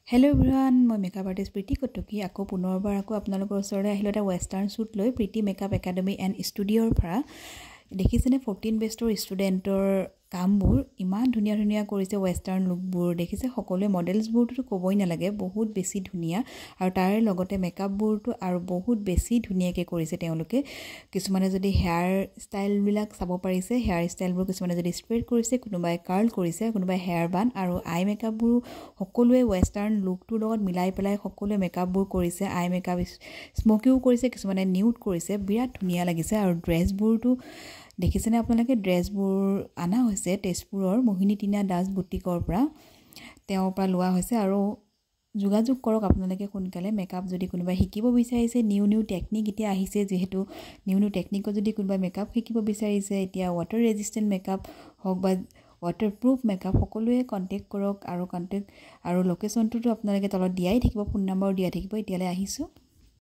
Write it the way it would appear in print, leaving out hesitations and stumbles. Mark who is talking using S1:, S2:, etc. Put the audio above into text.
S1: Hello' everyone, মই makeup artist প্ৰীতি কটকী আকৌ পুনৰবাৰ আপোনালোকৰ ওচৰলৈ আহিলোঁ এটা ৱেষ্টাৰ্ণ শ্বুট লৈ প্ৰীতি মেকআপ একাডেমি এণ্ড ষ্টুডিঅ'ৰ পৰা। দেখিছেনে 14 বেষ্টৰ ষ্টুডেণ্টৰ কামবোৰ ইমান ধুনীয়া ধুনীয়া কৰিছে। ৱেষ্টাৰ্ণ লুকবোৰ দেখিছে, সকলোৱে মডেলছবোৰতো ক'বই নালাগে, বহুত বেছি ধুনীয়া আৰু তাৰে লগতে মেকআপবোৰতো আৰু বহুত বেছি ধুনীয়াকৈ কৰিছে তেওঁলোকে। কিছুমানে যদি হেয়াৰ ষ্টাইলবিলাক চাব পাৰিছে, হেয়াৰ ষ্টাইলবোৰ কিছুমানে যদি ষ্ট্ৰেইট কৰিছে, কোনোবাই কাৰ্ল কৰিছে, কোনোবাই হেয়াৰ বান আৰু আই মেকআপবোৰো সকলোৱে ৱেষ্টাৰ্ণ লুকটোৰ লগত মিলাই পেলাই সকলোৱে মেকআপবোৰ কৰিছে। আই মেকআপ স্মকিও কৰিছে, কিছুমানে নিউড কৰিছে, বিৰাট ধুনীয়া লাগিছে। আৰু ড্ৰেছবোৰতো দেখিছেনে আপোনালোকে, ড্ৰেছবোৰ অনা হৈছে তেজপুৰৰ মোহিনী টিনা দাস বুটিকৰ পৰা, তেওঁৰ পৰা লোৱা হৈছে। আৰু যোগাযোগ কৰক আপোনালোকে সোনকালে। মেকআপ যদি কোনোবাই শিকিব বিচাৰিছে, নিউ টেকনিক এতিয়া আহিছে, যিহেতু নিউ টেকনিকত যদি কোনোবাই মেকআপ শিকিব বিচাৰিছে, এতিয়া ৱাটাৰ ৰেজিষ্টেণ্ট মেকআপ হওক বা ৱাটাৰপ্ৰুফ মেকআপ, সকলোৱে কণ্টেক্ট কৰক। আৰু লোকেশ্যনটোতো আপোনালোকে তলত দিয়াই থাকিব, ফোন নম্বৰ দিয়া থাকিব। এতিয়ালৈ আহিছোঁ।